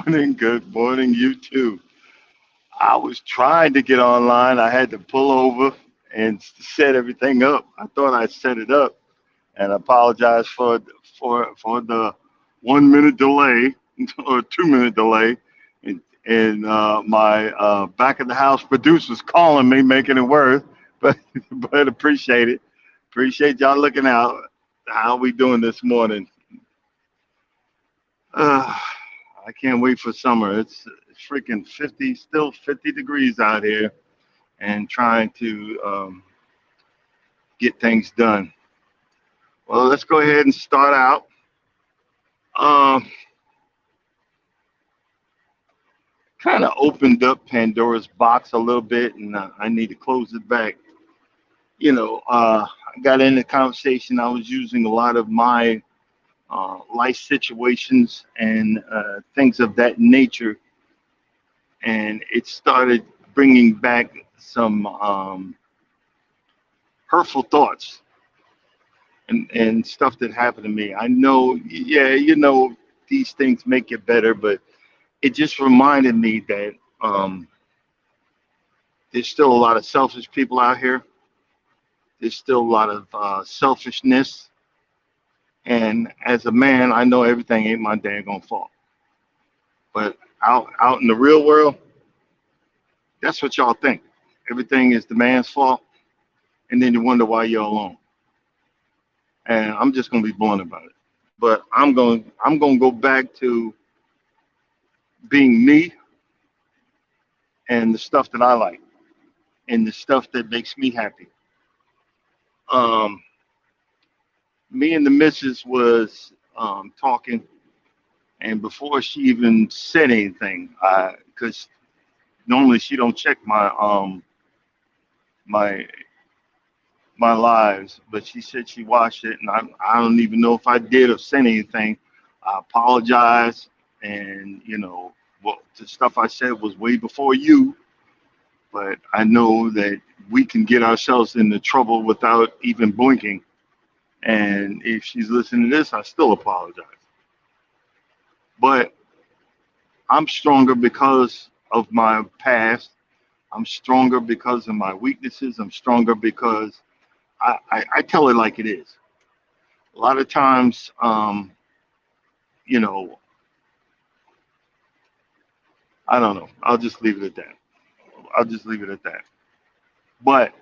Good morning, you too. I was trying to get online. I had to pull over and set everything up. I thought I set it up, and I apologize for the 1 minute delay or 2 minute delay. And my back of the house producer's calling me, making it worse. But but appreciate it. Appreciate y'all looking out. How we doing this morning? Uh, I can't wait for summer. It's freaking 50, still 50 degrees out here, and trying to get things done. Well, let's go ahead and start out. Um, Kind of opened up Pandora's box a little bit, and I need to close it back. I got in the conversation. I was using a lot of my life situations and things of that nature, and it started bringing back some hurtful thoughts and stuff that happened to me. I know, yeah, these things make you better, but it just reminded me that there's still a lot of selfish people out here. There's still a lot of selfishness, and as a man, I know everything ain't my daggone fault. But out in the real world, that's what y'all think. Everything is the man's fault, and then you wonder why you're alone. And I'm just gonna be blunt about it. But I'm gonna go back to being me and the stuff that I like and the stuff that makes me happy. Um, Me and the missus was talking, and before she even said anything, because normally she don't check my my lives, but she said she watched it, and I don't even know if I did or said anything. I apologize, and what the stuff I said was way before you, but I know that we can get ourselves into trouble without even blinking. And if she's listening to this, I still apologize. But I'm stronger because of my past. I'm stronger because of my weaknesses. I'm stronger because I tell it like it is. A lot of times, you know, I don't know. I'll just leave it at that. I'll just leave it at that. But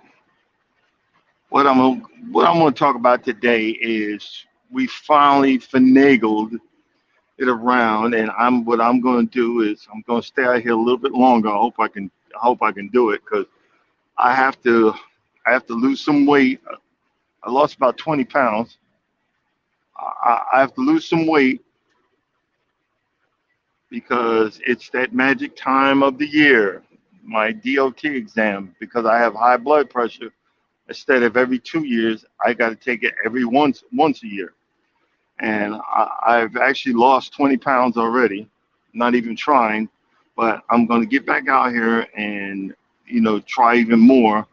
what I'm gonna, what I'm going to talk about today is we finally finagled it around, and I'm going to do is I'm going to stay out here a little bit longer. I hope I can do it because I have to I have to lose some weight. I lost about 20 pounds. I have to lose some weight because it's that magic time of the year, my DOT exam, because I have high blood pressure. Instead of every 2 years, I got to take it every once a year. And I've actually lost 20 pounds already, not even trying. But I'm going to get back out here and try even more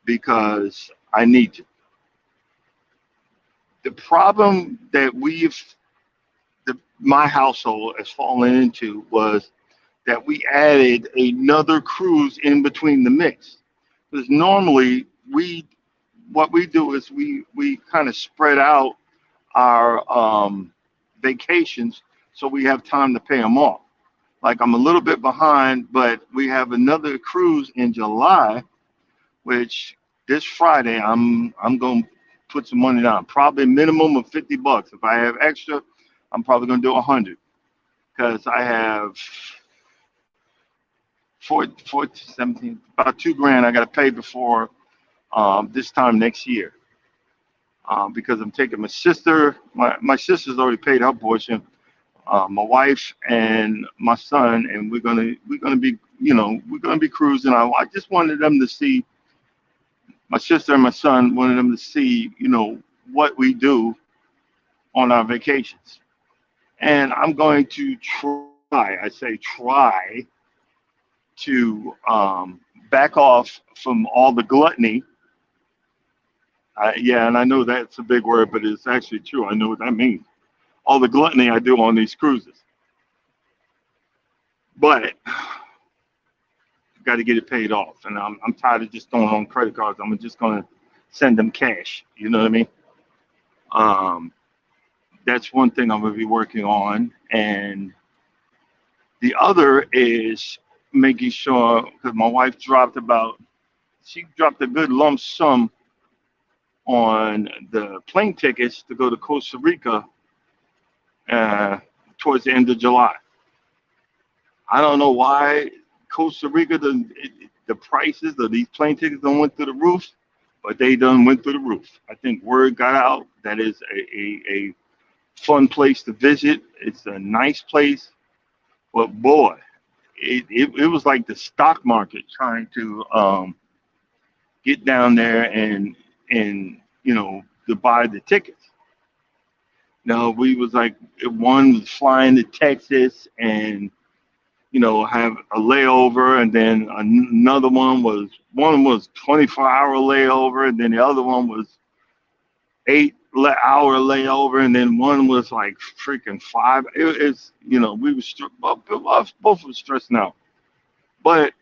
because I need to. The problem that my household has fallen into was that we added another cruise in between the mix. Because normally what we do is we kind of spread out our vacations so we have time to pay them off. Like I'm a little bit behind, but we have another cruise in July, which this Friday I'm going to put some money down. Probably a minimum of $50. If I have extra, I'm probably going to do 100 because I have 17, about 2 grand I got to pay before this time next year. Because I'm taking my sister. My sister's already paid her portion. My wife and my son, and we're gonna be cruising. I just wanted them to see my sister and my son wanted them to see what we do on our vacations, and I'm going to try. I say try to back off from all the gluttony. Yeah, and I know that's a big word, but it's actually true. I know what that means. All the gluttony I do on these cruises. but got to get it paid off. And I'm tired of just throwing on credit cards. I'm just going to send them cash. You know what I mean? Um, that's one thing I'm going to be working on. And the other is making sure, because my wife she dropped a good lump sum on the plane tickets to go to Costa Rica uh, towards the end of July. I don't know why Costa Rica, the prices of these plane tickets don't went through the roof, but they done went through the roof. I think word got out that is a fun place to visit. It's a nice place, but boy, it was like the stock market trying to get down there and to buy the tickets. No, we was like one was flying to Texas and have a layover, and then another one was 24-hour layover, and then the other one was 8-hour layover, and then one was like freaking five. It's we were both were stressing out, but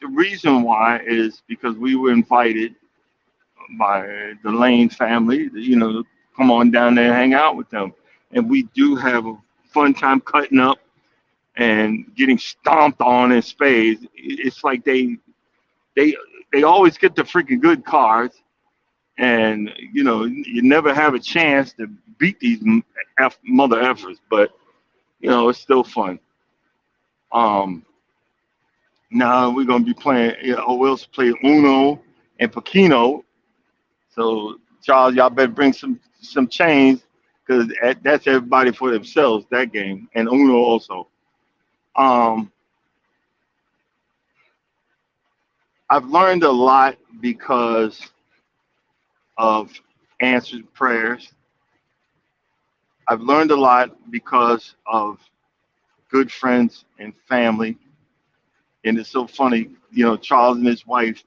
the reason why is because we were invited by the Lane family, to come on down there and hang out with them, and we do have a fun time cutting up and getting stomped on in spades. It's like they they always get the freaking good cards, and you never have a chance to beat these mother effers. But it's still fun. Um, Now we're gonna be playing. We'll also play Uno and Pacino. So Charles, y'all better bring some chains because that's everybody for themselves. That game and Uno also. Um, I've learned a lot because of answered prayers. I've learned a lot because of good friends and family. And it's so funny, Charles and his wife,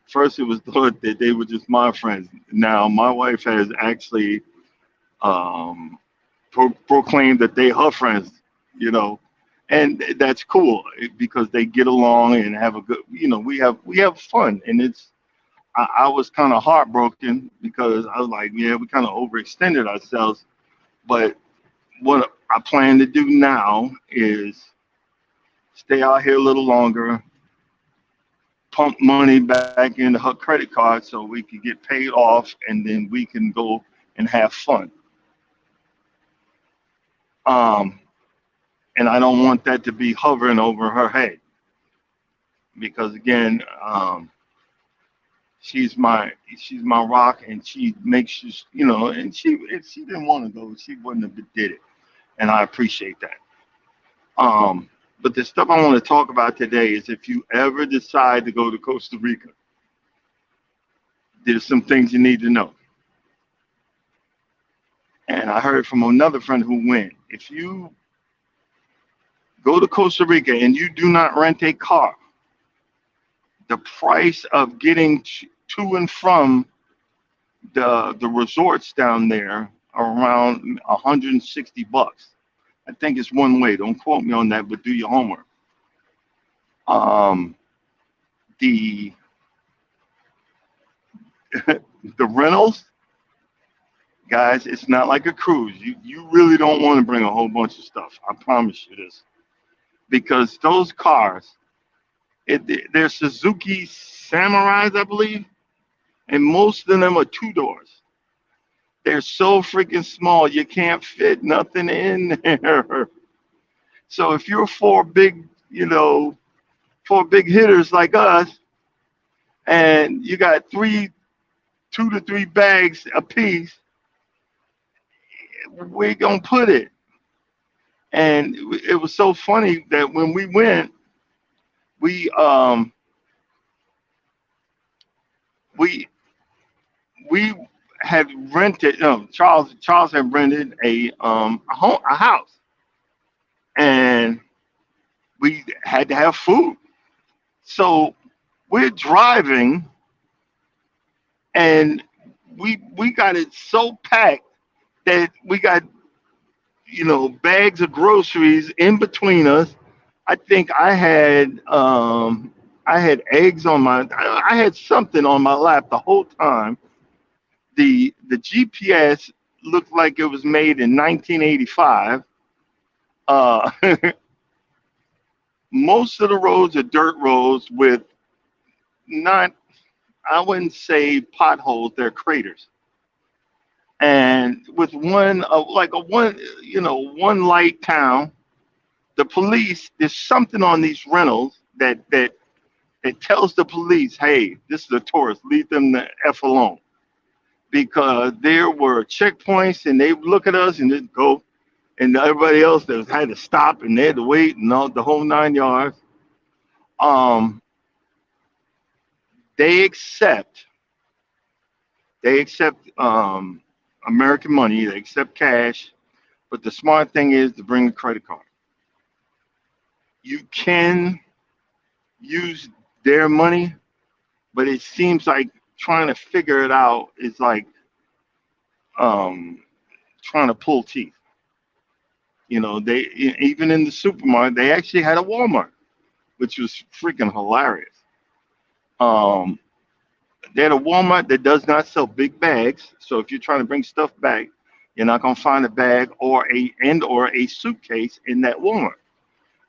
first it was thought that they were just my friends. Now my wife has actually um, proclaimed that they her friends, you know, and that's cool because they get along and have a good, we have fun. And I was kind of heartbroken because I was like, yeah, we kind of overextended ourselves. But what I plan to do now is stay out here a little longer, pump money back into her credit card so we can get paid off, and then we can go and have fun. Um, and I don't want that to be hovering over her head because again, she's my rock, and she makes and if she didn't want to go, she wouldn't have did it, and I appreciate that. Um, but the stuff I want to talk about today is if you ever decide to go to Costa Rica, there's some things you need to know. And I heard from another friend who went. If you go to Costa Rica and you do not rent a car, the price of getting to and from the resorts down there are around 160 bucks. I think it's one way. Don't quote me on that, but do your homework. Um, the the rentals, guys, it's not like a cruise. You really don't want to bring a whole bunch of stuff. I promise you this, because those cars, they're Suzuki Samurais, I believe, and most of them are two doors. They're so freaking small you can't fit nothing in there. So if you're four big hitters like us, and you got 2 to 3 bags a piece, where you gonna put it? And it was so funny that when we went, we we we had rented. No, Charles had rented a house, and we had to have food. So we're driving, and we got it so packed that we got bags of groceries in between us. I think I had eggs on I had something on my lap the whole time. The GPS looked like it was made in 1985. Uh, most of the roads are dirt roads with not, I wouldn't say potholes, they're craters. And with one light town, the police, there's something on these rentals that tells the police, hey, this is a tourist, leave them the F alone. Because there were checkpoints and they would look at us and just go, and everybody else that had to stop and they had to wait and all the whole 9 yards. Um, they accept they accept American money, they accept cash, but the smart thing is to bring a credit card. You can use their money, but it seems like trying to figure it out is like um, trying to pull teeth. Even in the supermarket, they actually had a Walmart, which was freaking hilarious. Um, they had a Walmart that does not sell big bags, so if you're trying to bring stuff back, you're not gonna find a bag or a suitcase in that Walmart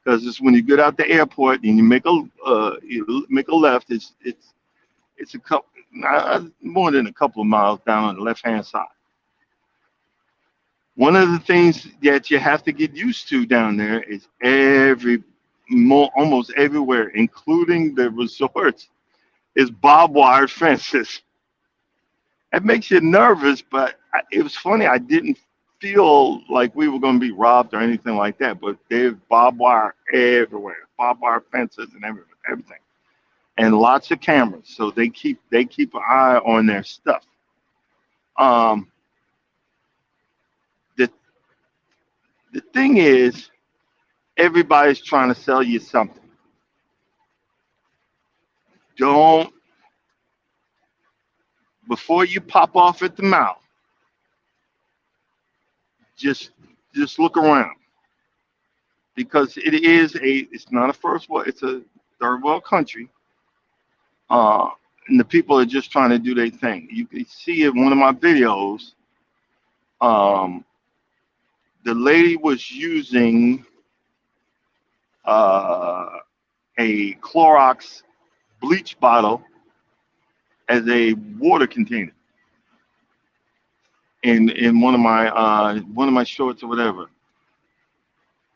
because it's when you get out the airport and you make a left. It's a couple more than a couple of miles down on the left hand side. One of the things that you have to get used to down there is almost everywhere, including the resorts, is barbed wire fences. It makes you nervous, but it was funny. I didn't feel like we were going to be robbed or anything like that, but there's barbed wire everywhere, barbed wire fences and everything, and lots of cameras. So they keep an eye on their stuff. Um, the the thing is, everybody's trying to sell you something. Don't Before you pop off at the mouth, just just look around because it's not a first world, it's a third world country. uh and the people are just trying to do their thing. You can see in one of my videos, um the lady was using uh a Clorox bleach bottle as a water container in one of my shorts or whatever.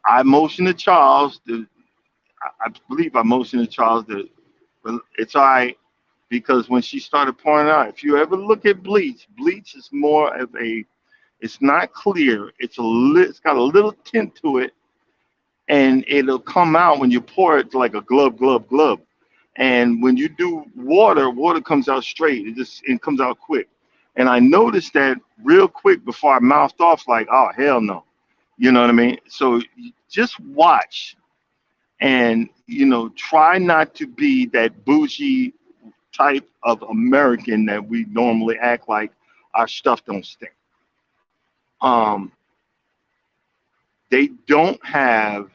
I motioned to Charles. I believe I motioned to Charles that, well, it's all right, because when she started pouring it out, if you ever look at bleach, bleach is more of a, it's not clear. It's got a little tint to it, and it'll come out when you pour it like a glove, glove, glove. And when you do water, water comes out straight. It comes out quick. And I noticed that real quick before I mouthed off like, oh hell no. You know what I mean? So just watch and try not to be that bougie type of American that we normally act like our stuff don't stink. Um, they don't have,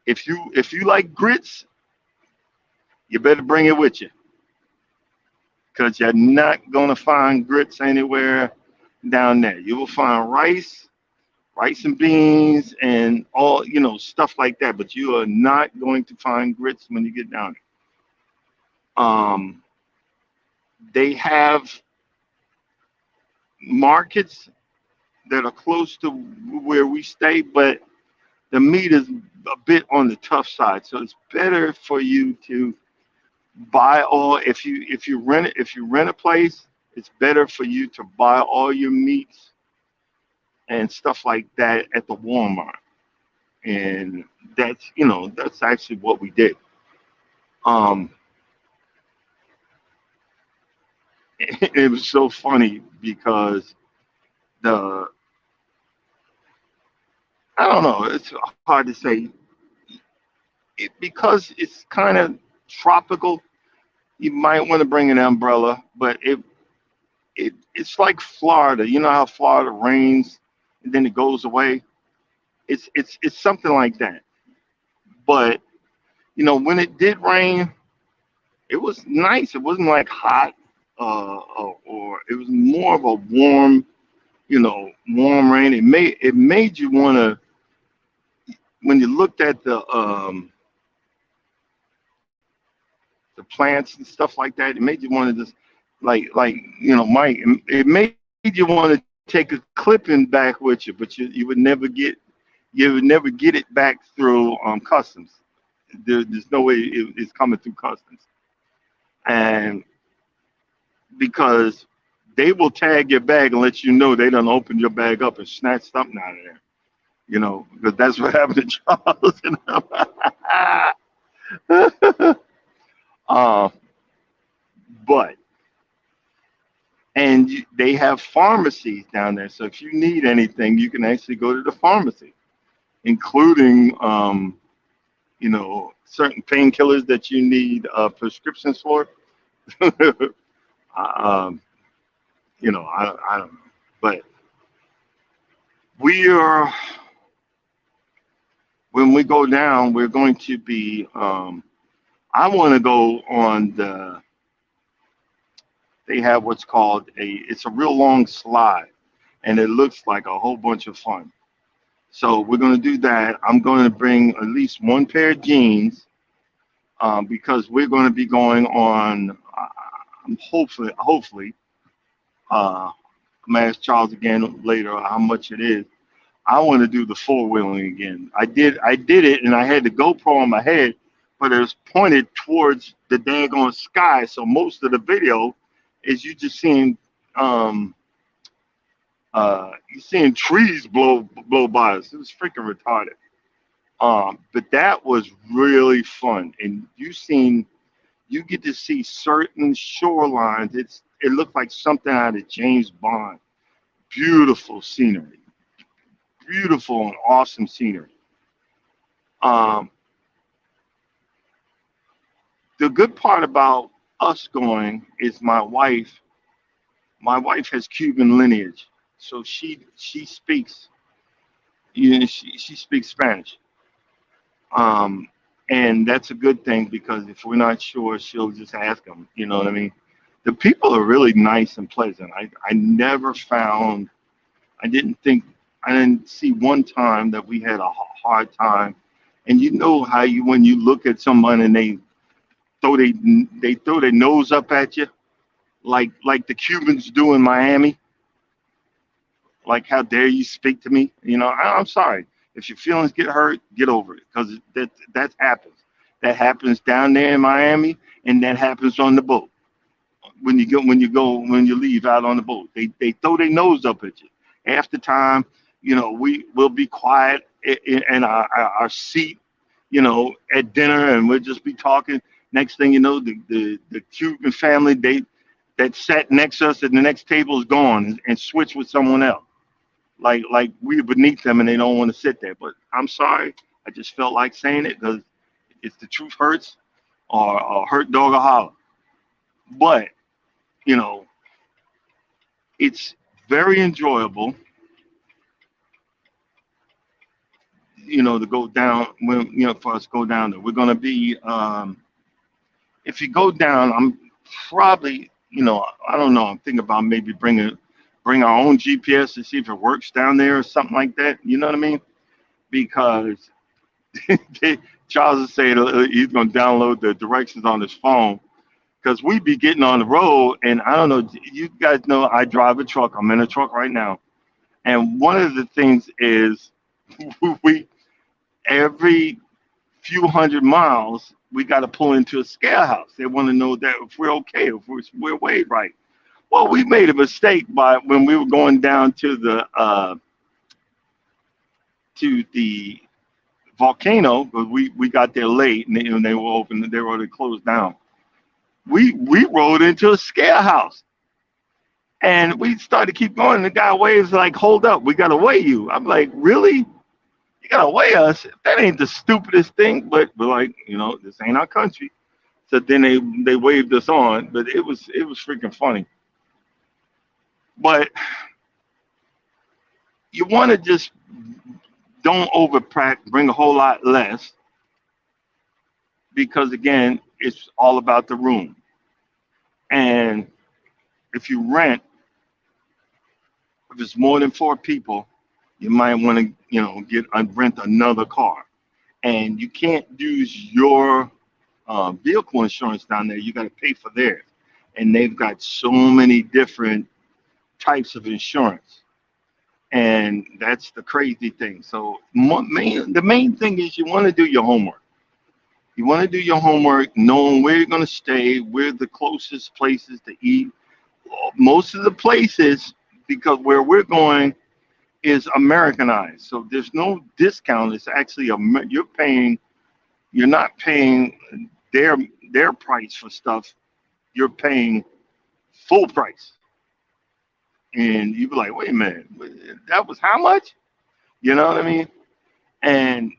if you like grits, you better bring it with you because you're not gonna find grits anywhere down there. You will find rice and beans and all stuff like that, but you are not going to find grits when you get down there. They have markets that are close to where we stay, but the meat is a bit on the tough side. So it's better for you to buy all. If you rent a place, it's better for you to buy all your meats and stuff like that at the Walmart. And that's actually what we did. Um, it was so funny because the I don't know. It's hard to say because it's kind of tropical. You might want to bring an umbrella, but it's like Florida. You know how Florida rains and then it goes away. It's something like that. But when it did rain, it was nice. It wasn't like hot, or it was more of a warm rain. It made you want to, when you looked at the plants and stuff like that. It made you want to just, Mike. It made you want to take a clipping back with you, but you would never get it back through customs. There's no way it's coming through customs, and because they will tag your bag and let you know they done opened your bag up and snatched something out of there. Because that's what happened to Charles and uh, but they have pharmacies down there, so if you need anything, you can actually go to the pharmacy, including certain painkillers that you need prescriptions for. um, I don't know, but we are when we go down, we're going to be. I want to go on the. They have what's called It's a real long slide, and it looks like a whole bunch of fun. So we're going to do that. I'm going to bring at least one pair of jeans, because we're going to be going on. Hopefully, I'm gonna ask Charles again later how much it is. I want to do the four wheeling again. I did it, and I had the GoPro on my head, but it was pointed towards the daggone sky. So most of the video is you just seeing um you seeing trees blow by us. It was freaking retarded. But that was really fun, and you get to see certain shorelines. It looked like something out of James Bond. Beautiful scenery, beautiful and awesome scenery. Um, the good part about us going is my wife has Cuban lineage, so she speaks, she speaks Spanish. Um, and that's a good thing because if we're not sure, she'll just ask them. You know what I mean? The people are really nice and pleasant. I never found, I didn't think, I didn't see one time that we had a hard time. And you know how when you look at someone and throw they they throw their nose up at you, like the Cubans do in Miami. Like, how dare you speak to me? I'm sorry. If your feelings get hurt, get over it, because that happens. That happens down there in Miami, and that happens on the boat. When you leave out on the boat, they throw their nose up at you. Half the time, we will be quiet in our seat, at dinner, and we'll just be talking. Next thing you know, the Cuban family that sat next to us at the next table is gone and switched with someone else. Like we're beneath them and they don't want to sit there. But I'm sorry, I just felt like saying it because it's the truth hurts, or hurt dog or holler. But you know, it's very enjoyable, to go down when for us to go down there. We're gonna be if you go down, I'm probably I don't know. I'm thinking about maybe bring our own GPS to see if it works down there or something like that. You know what I mean? Because Charles is saying he's going to download the directions on his phone because we be getting on the road, and I don't know. You guys know I drive a truck. I'm in a truck right now, and one of the things is we every few hundred miles we got to pull into a scale house. They want to know that if we're okay, if we're weighed right. Well, we made a mistake by when we were going down to the volcano, because we got there late, and they were open. They were already closed down. We rode into a scare house, and we started to keep going. And the guy waves like, "Hold up, we gotta weigh you." I'm like, "Really? You gotta weigh us? That ain't the stupidest thing." But we're like, this ain't our country. So then they waved us on, but it was freaking funny. But you want to just Don't overpack. Bring a whole lot less because again, it's all about the room. And if you rent, if it's more than four people, you might want to, get rent another car. And you can't use your vehicle insurance down there. You got to pay for theirs, and they've got so many different types of insurance, and that's the crazy thing. So, the main thing is you want to do your homework. You want to do your homework, knowing where you're going to stay, where the closest places to eat. Most of the places, because where we're going is Americanized, so there's no discount. It's actually you're paying. You're not paying their their price for stuff. You're paying full price, and you be like, wait a minute, that was how much? You know what I mean? And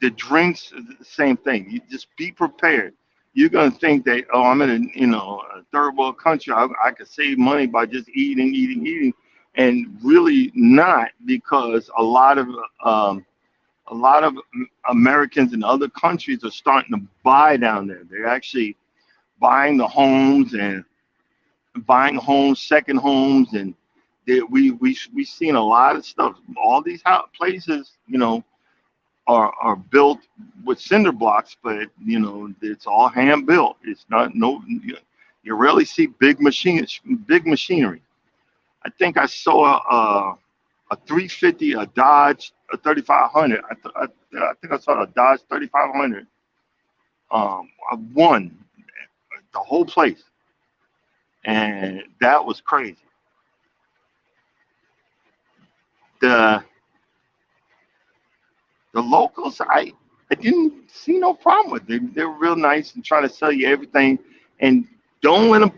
the drinks, the same thing. You just be prepared. You're gonna think that, oh, I'm in a third world country. I could save money by just eating, and really not, because a lot of Americans in other countries are starting to buy down there. They're actually buying the homes and buying homes, second homes, and we seen a lot of stuff. All these places, are built with cinder blocks, but it's all hand built. It's not no. You rarely see big machinery. I think I saw a 350, a Dodge, a 3500. I think I saw a Dodge 3500. I won the whole place, and that was crazy. The the locals, I didn't see no problem with. They're real nice and trying to sell you everything, and don't let them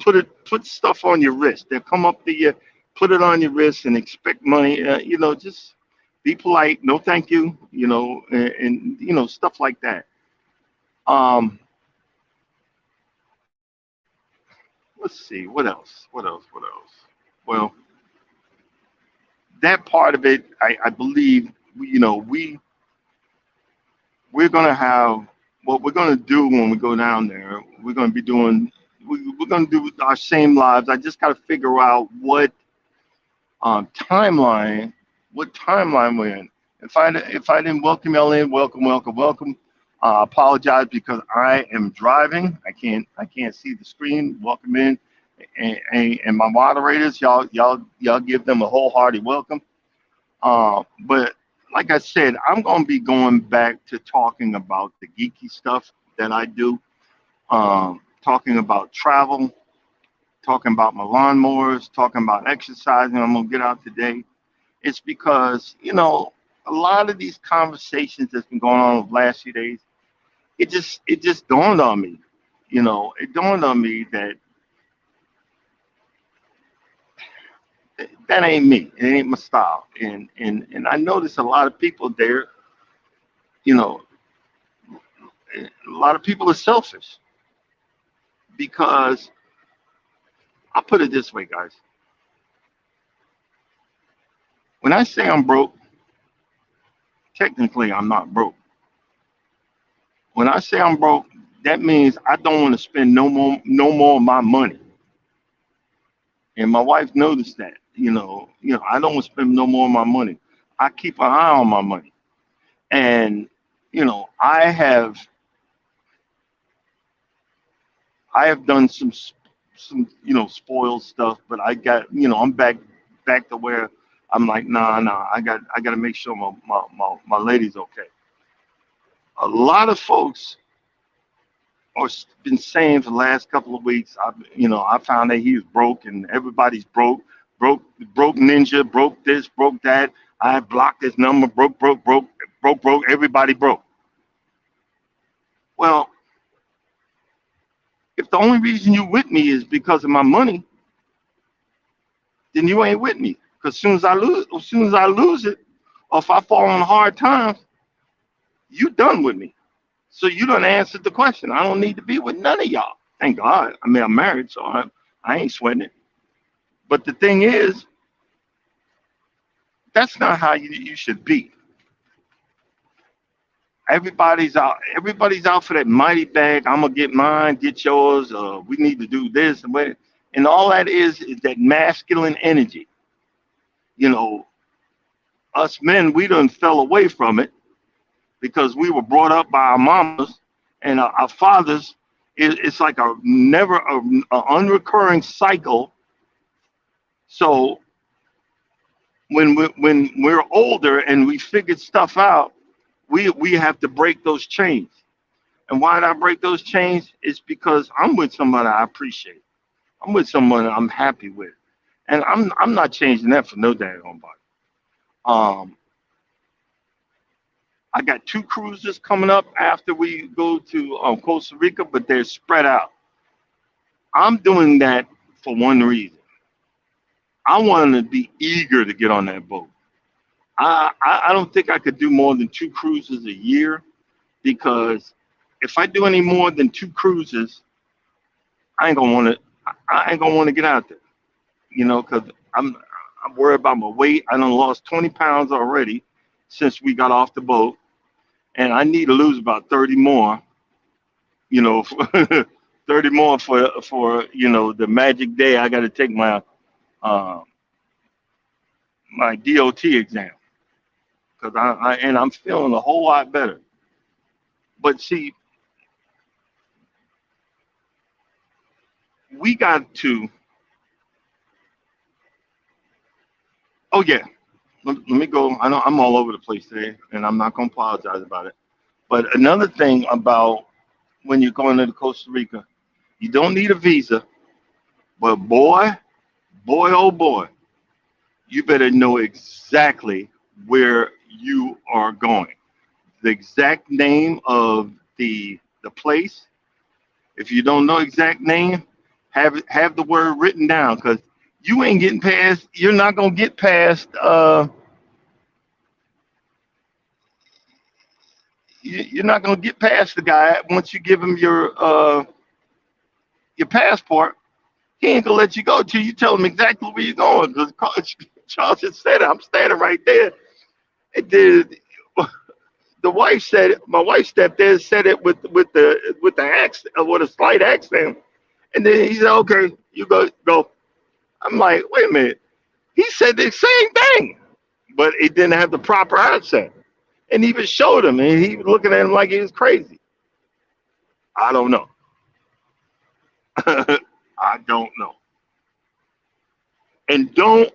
put stuff on your wrist. They'll come up to you, put it on your wrist, and expect money. Just be polite. No, thank you. And stuff like that. Um, let's see what else. What else? What else? Well, that part of it, I believe, we're gonna have what we're gonna do when we go down there. We're gonna be doing. We're gonna do our same lives. I just gotta figure out timeline, what timeline we're in. If I didn't welcome y'all in, welcome, welcome, welcome. Apologize because I am driving. I can't see the screen. Welcome in, and my moderators, y'all give them a wholehearted welcome. But like I said, I'm gonna be going back to talking about the geeky stuff that I do. Talking about travel, talking about my lawnmowers, talking about exercising. I'm gonna get out today. It's because a lot of these conversations that's been going on the last few days, it just dawned on me. It dawned on me that that ain't me. It ain't my style. And I notice a lot of people there. You know, a lot of people are selfish because I put it this way, guys. When I say I'm broke, technically I'm not broke. When I say I'm broke, that means I don't want to spend no more of my money. And my wife noticed that. I don't want to spend no more of my money. I keep an eye on my money. And I have done some spoiled stuff, but I got I'm back to where I'm like, nah, I got to make sure my lady's okay. A lot of folks are been saying for the last couple of weeks. I found that he's broke and everybody's broke ninja, broke this, broke that. I blocked this number, broke. Everybody broke. Well, if the only reason you with me is because of my money, then you ain't with me. Because as soon as I lose it, or if I fall on hard times, you done with me. So you done answered the question. I don't need to be with none of y'all. Thank God. I mean, I'm married, so I ain't sweating it. But the thing is, that's not how you should be. Everybody's out for that mighty bag. I'm gonna get mine, get yours. We need to do this and what, and all that is that masculine energy. You know, us men, we done fell away from it because we were brought up by our mamas and our fathers. It's like a never a unrecurring cycle. So when we're older and we figured stuff out, we have to break those chains. And why did I break those chains? It's because I'm with somebody I appreciate. I'm with someone I'm happy with, and I'm not changing that for no daggone body. Um, I got two cruises coming up after we go to Costa Rica, but they're spread out. I'm doing that for one reason. I want to be eager to get on that boat. I don't think I could do more than two cruises a year because if I do any more than two cruises, I ain't gonna want to. I ain't gonna want to get out there, because I'm worried about my weight. I done lost 20 pounds already since we got off the boat, and I need to lose about 30 more. You know, 30 more for the magic day. I got to take uh, my DOT exam because I'm feeling a whole lot better. But see, we got to. Oh yeah, let me go. I know I'm all over the place today, and I'm not gonna apologize about it. But another thing about when you're going to Costa Rica, you don't need a visa, but boy, oh boy, you better know exactly where you are going. The exact name of the place. If you don't know exact name, have the word written down because you ain't getting past. You're not gonna get past. You're not gonna get past the guy once you give him your passport. He ain't gonna let you go till you tell him exactly where you're going. Because Charles just said it. I'm standing right there. And the wife said it. My wife stepped there and said it with the accent, with a slight accent. And then he said, "Okay, you go." I'm like, "Wait a minute." He said the same thing, but it didn't have the proper accent. And he even showed him, and he was looking at him like he was crazy. I don't know. I don't know. And don't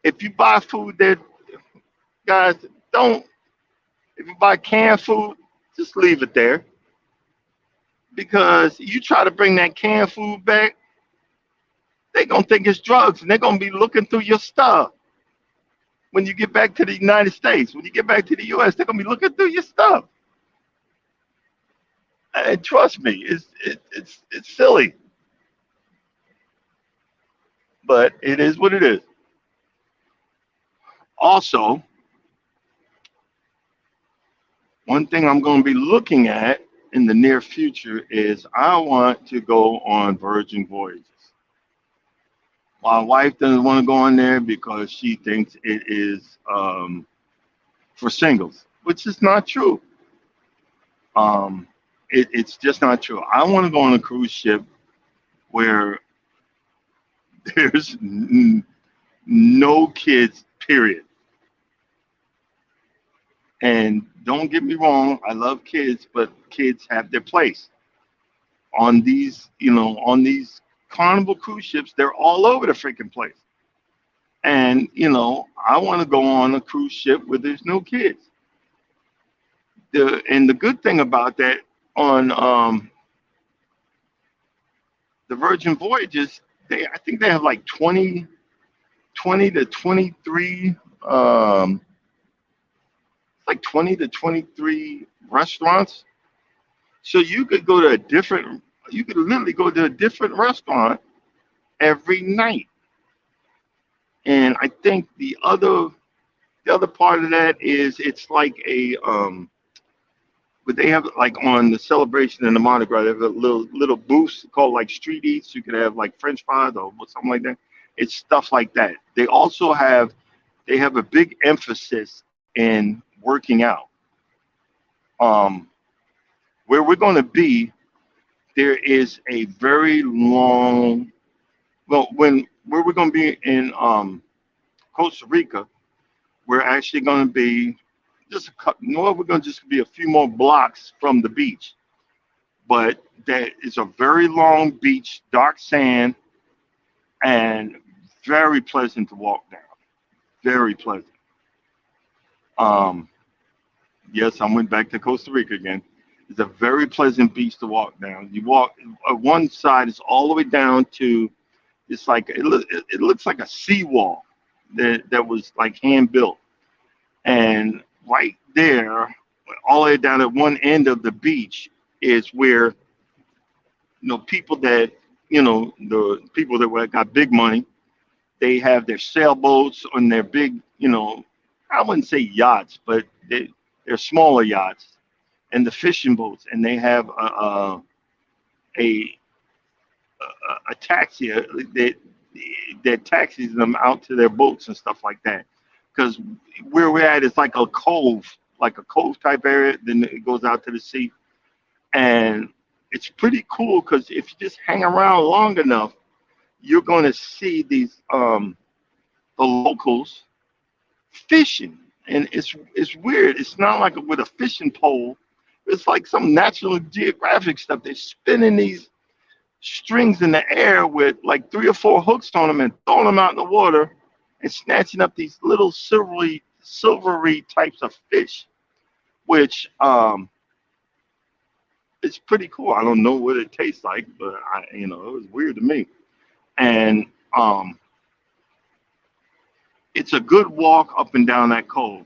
if you buy food there, guys, don't if you buy canned food, just leave it there because you try to bring that canned food back, they're gonna think it's drugs, and they're gonna be looking through your stuff when you get back to the United States. When you get back to the U.S., they're gonna be looking through your stuff. And trust me, it's silly, but it is what it is. Also, one thing I'm going to be looking at in the near future is I want to go on Virgin Voyages. My wife doesn't want to go on there because she thinks it is for singles, which is not true. Um, it's just not true. I want to go on a cruise ship where there's no kids, period. And don't get me wrong, I love kids, but kids have their place on these Carnival cruise ships. They're all over the freaking place. And I want to go on a cruise ship where there's no kids. And the good thing about that on the Virgin Voyages, I think they have like 20 to 23, like 20 to 23 restaurants. So you could literally go to a different restaurant every night. And I think the other part of that is it's like but they have like on the celebration and the Mardi Gras, they have a little booths called like street eats. You could have like French fries or something like that. It's stuff like that. They have a big emphasis in working out. Um, where we're going to be, there is a very long. Well, when where we're going to be in Costa Rica, we're actually going to be just a couple. No, we're going to just be a few more blocks from the beach, but that is a very long beach, dark sand, and very pleasant to walk down. Very pleasant. Um, yes, I went back to Costa Rica again. It's a very pleasant beach to walk down. You walk one side is all the way down to it's like it looks like a seawall that was like hand built, and right there, all the way down at one end of the beach is where people that the people that got big money. They have their sailboats and their big, I wouldn't say yachts, but they're smaller yachts and the fishing boats, and they have a, a taxi that that taxis them out to their boats and stuff like that. Because where we're at is like a cove type area. Then it goes out to the sea, and it's pretty cool because if you just hang around long enough, you're going to see these the locals fishing, and it's weird. It's not like with a fishing pole. It's like some National Geographic stuff. They're spinning these strings in the air with like three or four hooks on them and throwing them out in the water and snatching up these little silvery types of fish, which it's pretty cool. I don't know what it tastes like, but it was weird to me. And um, it's a good walk up and down that cove.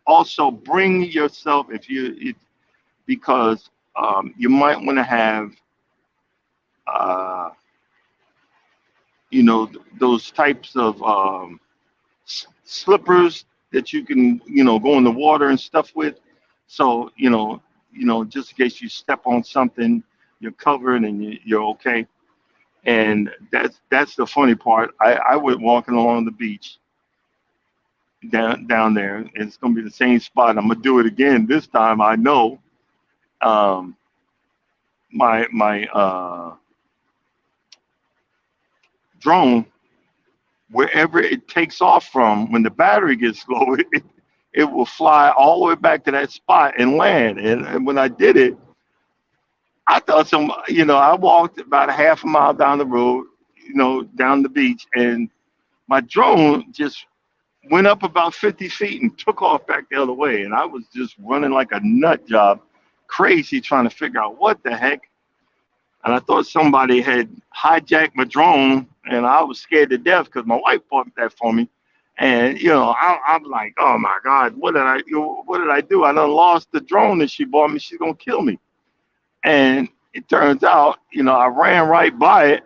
Also, bring yourself because you might want to have uh, those types of slippers that you can go in the water and stuff with. So just in case you step on something, you're covered and you're okay. And that's the funny part. I went walking along the beach down there, and it's gonna be the same spot. I'm gonna do it again this time. I know. Um, my drone, wherever it takes off from, when the battery gets low, it will fly all the way back to that spot and land. And when I did it, I thought I walked about a half a mile down the road, down the beach, and my drone just went up about 50 feet and took off back the other way. And I was just running like a nut job, crazy, trying to figure out what the heck. And I thought somebody had hijacked my drone, and I was scared to death because my wife bought that for me. And I'm like, oh my God, what did I do? I done lost the drone that she bought me. She's gonna kill me. And it turns out, I ran right by it,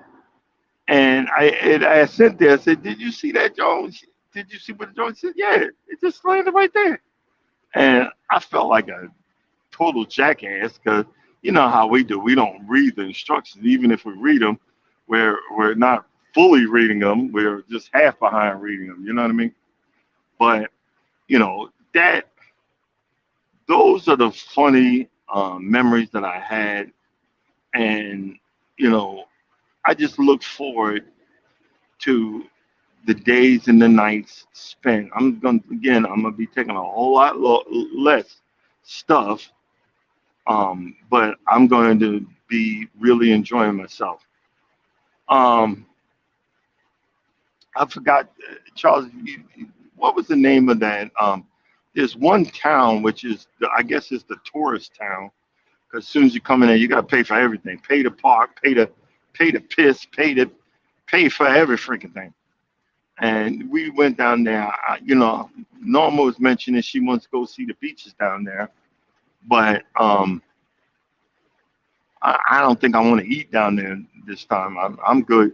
and I sent there. I said, "Did you see that drone? Did you see what the drone?" She said, "Yeah, it just landed right there." And I felt like a total jackass because you know how we do. We don't read the instructions, even if we read them. We're not fully reading them. We're just half behind reading them. You know what I mean? But that those are the funny memories that I had, and you know, I just look forward to the days and the nights spent. I'm gonna be taking a whole lot less stuff, but I'm going to be really enjoying myself. Um, I forgot, Charles. What was the name of that? There's one town which is, I guess, it's the tourist town. Because as soon as you come in there, you got to pay for everything. Pay to park, pay to piss, pay for every freaking thing. And we went down there. Norma was mentioning she wants to go see the beaches down there, but I don't think I want to eat down there this time. I'm good.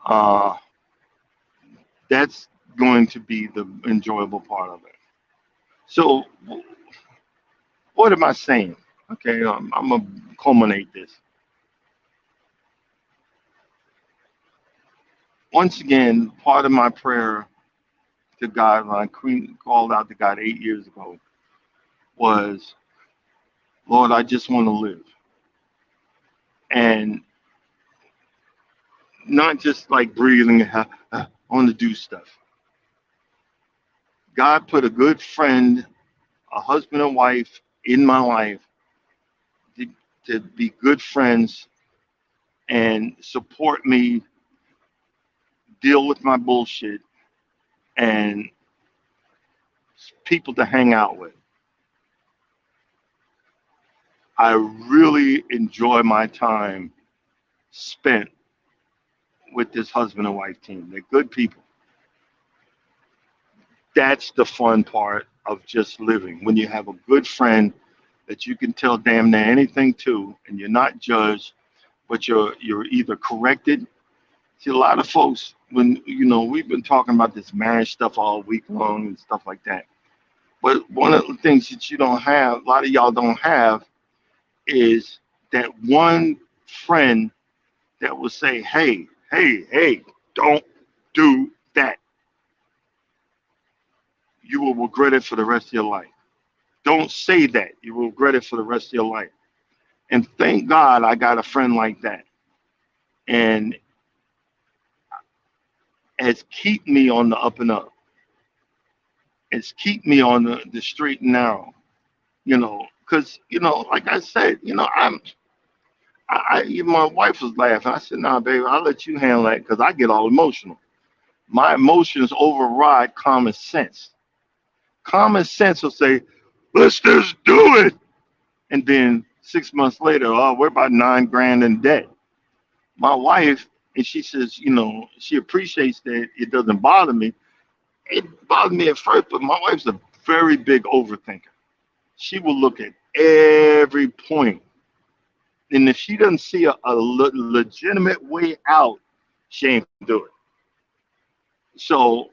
Uh, that's going to be the enjoyable part of it. So, what am I saying? Okay, I'm gonna culminate this. Once again, part of my prayer to God when I called out to God 8 years ago was, Lord, I just want to live. And not just like breathing, I want to do stuff. God put a good friend, a husband and wife in my life to, to be good friends and support me, deal with my bullshit, and people to hang out with. I really enjoy my time spent with this husband and wife team. They're good people. That's the fun part of just living. When you have a good friend that you can tell damn near anything to, and you're not judged, but you're either corrected. See, a lot of folks, when we've been talking about this marriage stuff all week long and stuff like that. But one of the things that you don't have, a lot of y'all don't have, is that one friend that will say, hey, hey, hey, don't do that. You will regret it for the rest of your life. Don't say that. You will regret it for the rest of your life. And thank God I got a friend like that. And has keep me on the up and up. It's keep me on the straight and narrow, because, like I said, my wife was laughing. I said, nah, baby, I'll let you handle that because I get all emotional. My emotions override common sense. Common sense will say, let's just do it. And then 6 months later, oh, we're about 9 grand in debt. My wife, and she says, she appreciates that it doesn't bother me. It bothered me at first, but my wife's a very big overthinker. She will look at every point, and if she doesn't see a legitimate way out, she ain't gonna do it. So,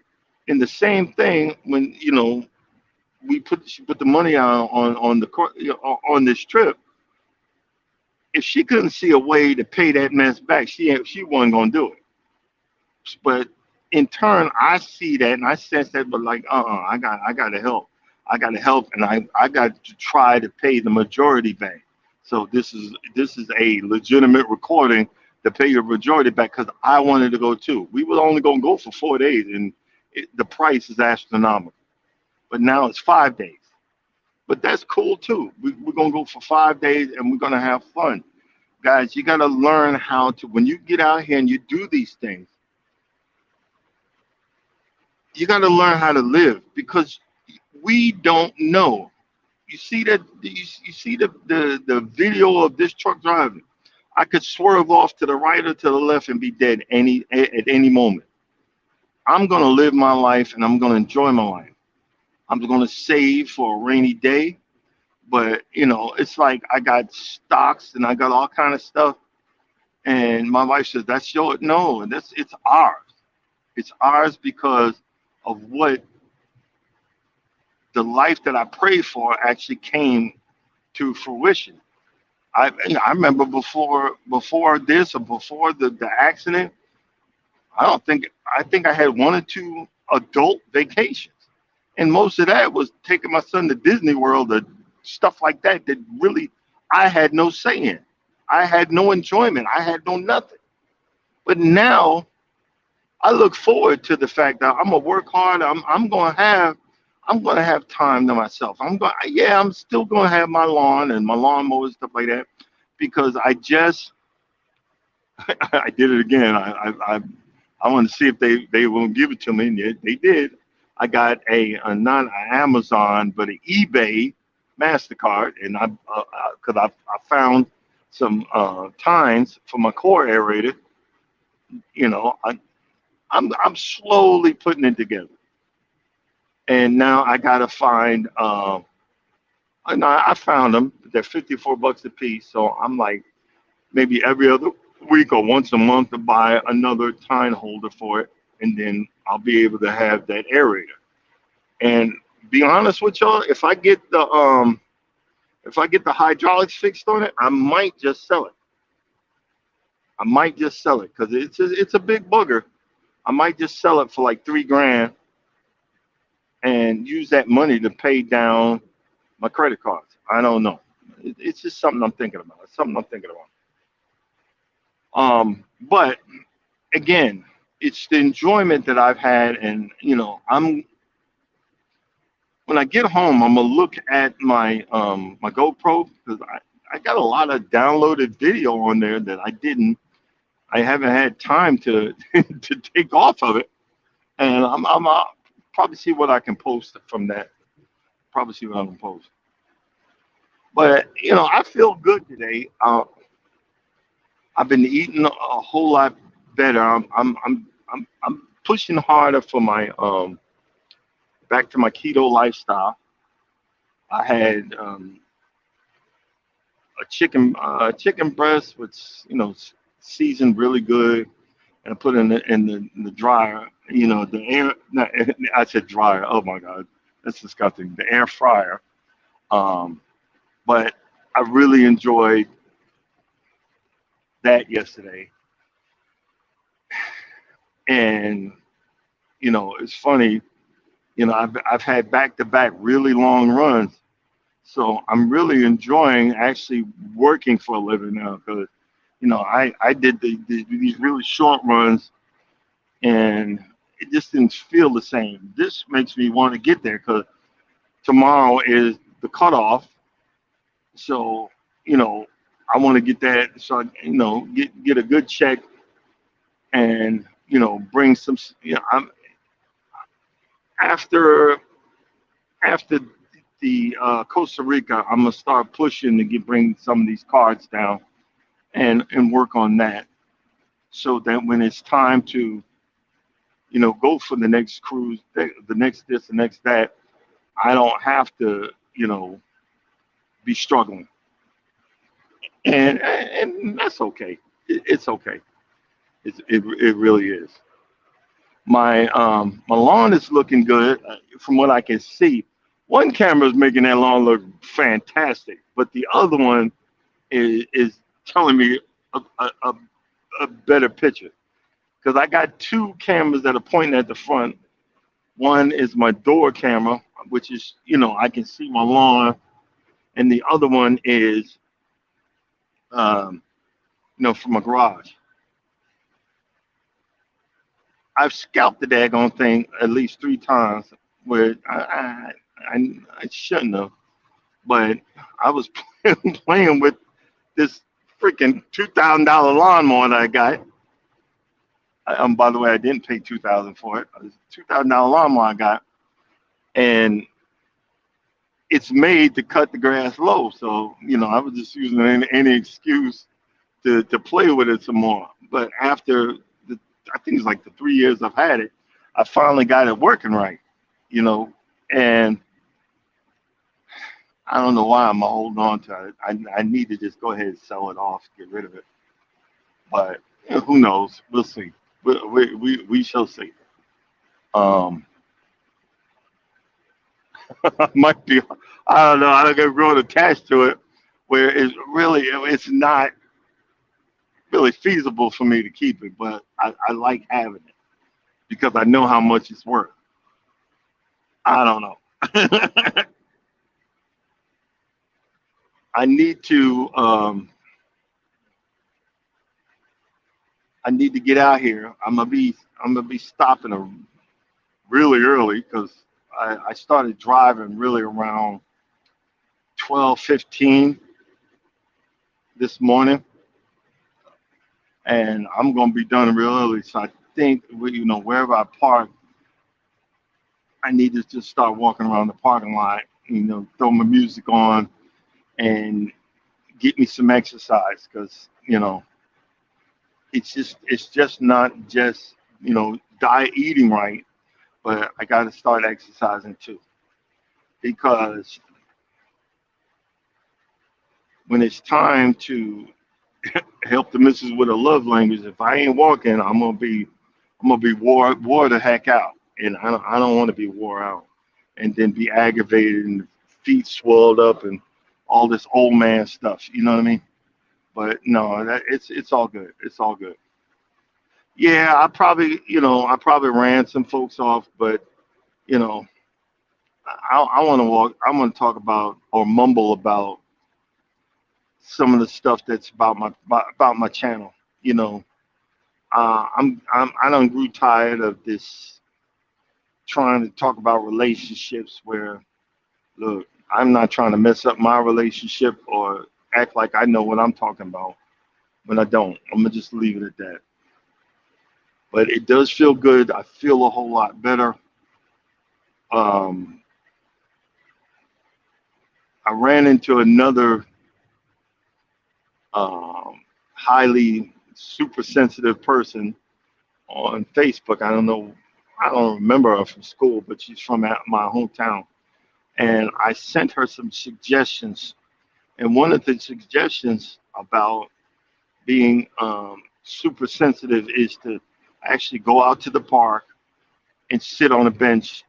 in the same thing, when she put the money on the on this trip, if she couldn't see a way to pay that mess back, she wasn't gonna do it. But in turn, I see that and I sense that, but like, I got to help. I got to help, and I got to try to pay the majority back. So this is a legitimate recording to pay your majority back because I wanted to go too. We were only going to go for 4 days, and the price is astronomical. But now it's 5 days. But that's cool too. We're going to go for 5 days, and we're going to have fun, guys. You got to learn how to, when you get out here and you do these things, you got to learn how to live because we don't know. You see that? You see the video of this truck driving. I could swerve off to the right or to the left and be dead at any moment. I'm gonna live my life and I'm gonna enjoy my life. I'm gonna save for a rainy day, but it's like I got stocks and I got all kind of stuff. And my wife says, "That's your no, it's ours. It's ours because of what the life that I prayed for actually came to fruition." I remember before this or before the accident, I think I had 1 or 2 adult vacations, and most of that was taking my son to Disney World or stuff like that. That really I had no say in. I had no enjoyment. I had no nothing. But now I look forward to the fact that I'm gonna work hard. I'm gonna have time to myself. I'm still gonna have my lawn and my lawnmower and stuff like that because I just I did it again. I want to see if they will give it to me, and they did. I got a not an Amazon but an eBay Mastercard, and I found some tines for my core aerator. I'm slowly putting it together, and now I gotta find. And I found them. They're 54 bucks a piece. So I'm like maybe every other week or once a month to buy another tine holder for it, and then I'll be able to have that aerator. And be honest with y'all, if I get the hydraulics fixed on it, I might just sell it. I might just sell it because it's a big bugger. I might just sell it for like 3 grand and use that money to pay down My credit cards. I don't know. It's just something I'm thinking about. It's something I'm thinking about. But again, it's the enjoyment that I've had, and I'm when I get home, I'm gonna look at my GoPro because I got a lot of downloaded video on there that I haven't had time to to take off of it, and I'm probably see what I can post from that. Probably see what I can post. But I feel good today. I've been eating a whole lot better. I'm pushing harder for my back to my keto lifestyle. I had a chicken breast, which seasoned really good, and I put it in the dryer. The air. Not, I said dryer. Oh my god, that's disgusting. The air fryer. Um, but I really enjoyed that yesterday, and it's funny. I've had back to back really long runs, so I'm really enjoying actually working for a living now because I did these really short runs and it just didn't feel the same. This makes me want to get there because tomorrow is the cutoff, so you know I want to get that so get a good check and bring some. I'm after after the Costa Rica, I'm gonna start pushing to bring some of these cards down and work on that so that when it's time to go for the next cruise, the next this, the next that, I don't have to be struggling, and that's okay. It's okay. It really is. My lawn is looking good from what I can see. One camera is making that lawn look fantastic, but the other one is telling me a better picture because I got two cameras that are pointing at the front. One is my door camera, which is I can see my lawn, and the other one is um, from my garage. I've scalped the daggone thing at least 3 times, where I shouldn't have, but I was playing with this freaking $2,000 lawnmower that I got. By the way, I didn't pay 2,000 for it. It's a $2,000 lawnmower I got, and it's made to cut the grass low. So I was just using any excuse to play with it some more. But after I think it's like the 3 years I've had it, I finally got it working right. You know, and I don't know why I'm holding on to it. I need to just go ahead and sell it off, get rid of it. But who knows? We'll see. We shall see. Um, might be. I don't know. I don't get real attached to it, where it's not really feasible for me to keep it, but I like having it because I know how much it's worth. I don't know. I need to I need to get out here. I'm gonna be stopping really early because I started driving really around 12:15 this morning, and I'm gonna be done real early. So I think wherever I park, I need to just start walking around the parking lot. Throw my music on and get me some exercise because it's just not just diet eating right, but I got to start exercising too because when it's time to help the missus with her love language, if I ain't walking, I'm gonna be wore the heck out, and I don't want to be wore out, and then be aggravated and feet swelled up and all this old man stuff. You know what I mean? But no, it's all good. It's all good. Yeah, I probably ran some folks off, but you know I want to walk. I want to talk about or mumble about some of the stuff that's about my channel. You know, I done grew tired of this trying to talk about relationships where look, I'm not trying to mess up my relationship or act like I know what I'm talking about when I don't. I'm gonna just leave it at that. But it does feel good. I feel a whole lot better. Um, I ran into another um, highly super sensitive person on Facebook. I don't know. I don't remember her from school, but she's from my hometown. And I sent her some suggestions. And one of the suggestions about being super sensitive is to actually go out to the park and sit on a bench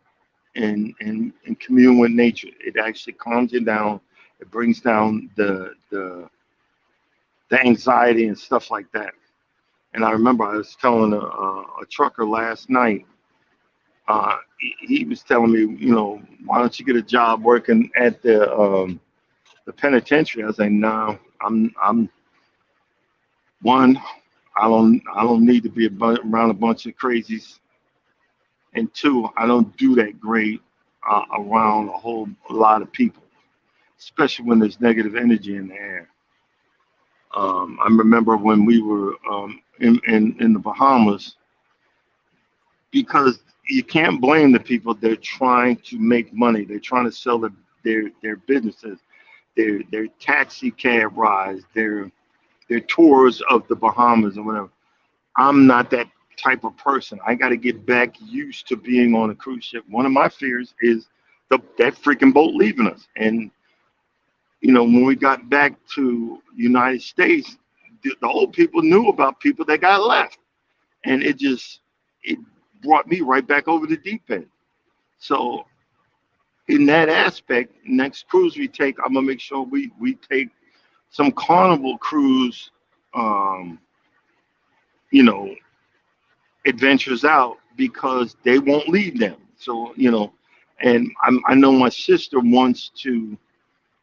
and commune with nature. It actually calms you down. It brings down the anxiety and stuff like that. And I remember I was telling a trucker last night. He was telling me, why don't you get a job working at the penitentiary? I was like, no, I'm one. I don't need to be around a bunch of crazies, and two, I don't do that great around a whole lot of people, especially when there's negative energy in the air. I remember when we were in the Bahamas, because you can't blame the people. They're trying to make money. They're trying to sell their businesses, their taxi cab rides, their tours of the Bahamas and whatever. I'm not that type of person. I got to get back used to being on a cruise ship. One of my fears is that freaking boat leaving us. And when we got back to the United States, the old people knew about people that got left, and it brought me right back over the deep end. So in that aspect, next cruise we take, I'm gonna make sure we take some Carnival cruise, um, you know, adventures out because they won't leave them. So and I know my sister wants to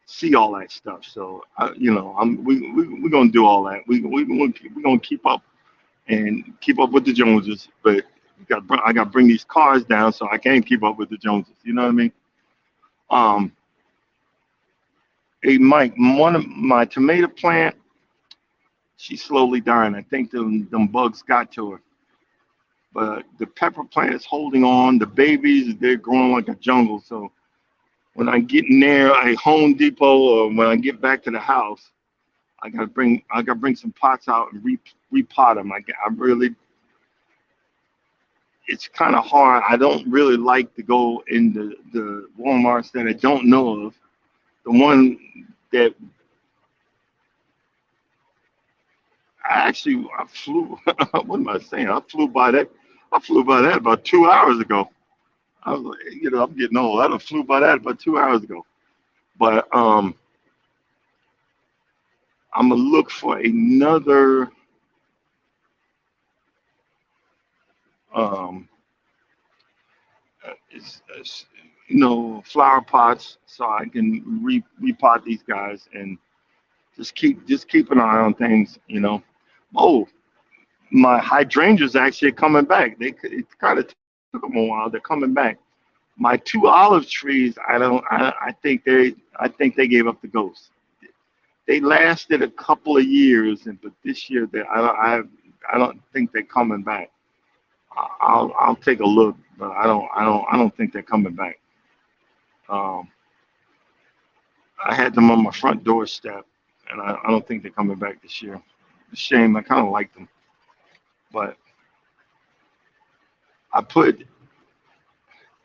see all that stuff. So we're gonna do all that. We're gonna keep up with the Joneses, but I got to bring these cars down, so I can't keep up with the Joneses. You know what I mean? Um, hey Mike, one of my tomato plant, she's slowly dying. I think them bugs got to her. But the pepper plant is holding on. The babies, they're growing like a jungle. So when I get near a Home Depot or when I get back to the house, I gotta bring some pots out and repot them. I really, it's kind of hard. I don't really like to go in the Walmarts that I don't know of. The one that I flew. What am I saying? I flew by that. I flew by that about 2 hours ago. I was like, I'm getting old. I done flew by that about 2 hours ago. But I'm gonna look for another um, flower pots so I can repot these guys and just keep an eye on things. Oh, my hydrangeas actually are coming back. It kind of took them a while. They're coming back. My two olive trees, I don't. I think they gave up the ghost. They lasted a couple of years, but this year I don't think they're coming back. I'll take a look, but I don't think they're coming back. Um, I had them on my front doorstep, and I don't think they're coming back this year. It's a shame. I kind of like them, but I put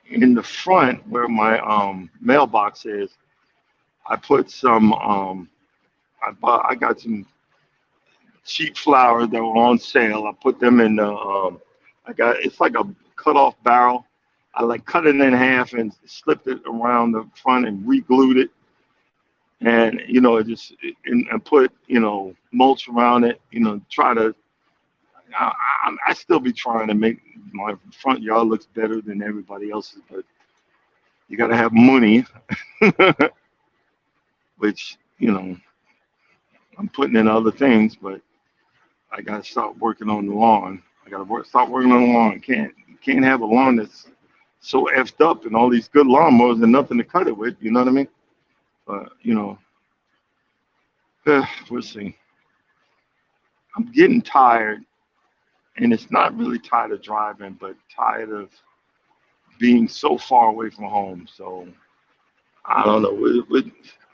in the front where my mailbox is. I put some. I got some cheap flowers that were on sale. I put them in the. It's like a cut off barrel. I like cut it in half and slipped it around the front and re-glued it, and and put mulch around it. Try to. I still be trying to make my front yard looks better than everybody else's, but You got to have money, which, I'm putting in other things, but I got to start working on the lawn. I got to start working on the lawn. You can't have a lawn that's so effed up and all these good lawnmowers and nothing to cut it with. You know what I mean? But we'll see. I'm getting tired, and it's not really tired of driving, but tired of being so far away from home. So I don't know.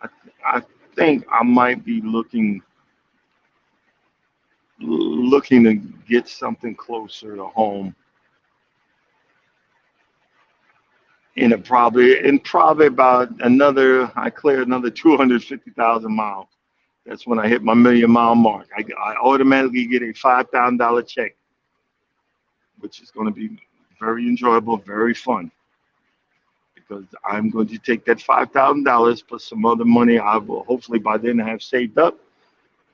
I, I think I might be looking to get something closer to home in probably about another. I clear another 250,000 miles. That's when I hit my million-mile mark. I automatically get a $5,000 check, which is going to be very enjoyable, very fun, because I'm going to take that $5,000 plus some other money I will hopefully by then have saved up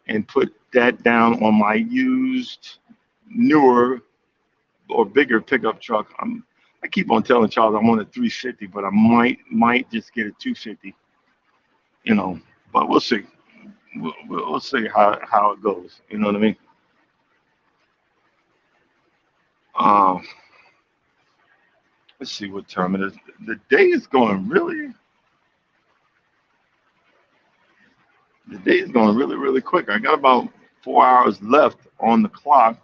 and put that down on my used, newer or bigger pickup truck. I keep on telling Charles I want a 350, but I might just get a 250. You know, but we'll see. We'll see how it goes. You know what I mean? Uh, let's see what time it is. The day is going really. The day is going really, really quick. I got about 4 hours left on the clock.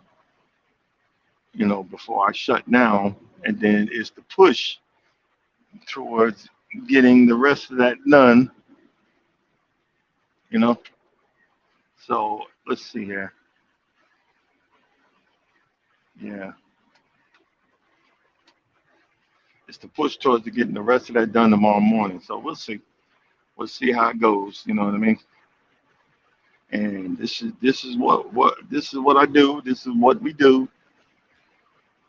Before I shut down, and then it's the push towards getting the rest of that done. You know. So let's see here. Yeah, it's the push towards getting the rest of that done tomorrow morning. So we'll see. We'll see how it goes. You know what I mean? And this is what I do. This is what we do.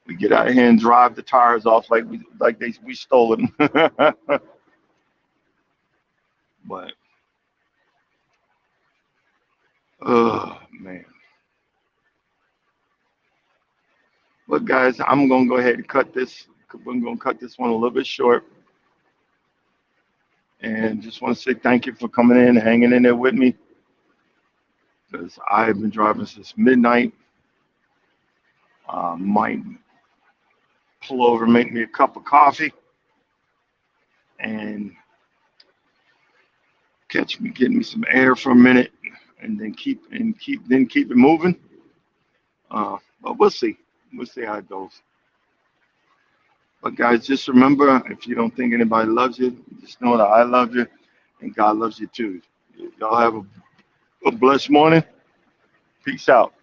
We get out here and drive the tires off like we stole them. But oh man. Look, guys, I'm gonna go ahead and cut this. We're gonna cut this one a little bit short, and just want to say thank you for coming in and hanging in there with me, because I have been driving since midnight. Might pull over, make me a cup of coffee, and catch me, get me some air for a minute, and then keep it moving. But we'll see. We'll see how it goes. But guys, just remember, if you don't think anybody loves you, just know that I love you, and God loves you too. Y'all have a blessed morning. Peace out.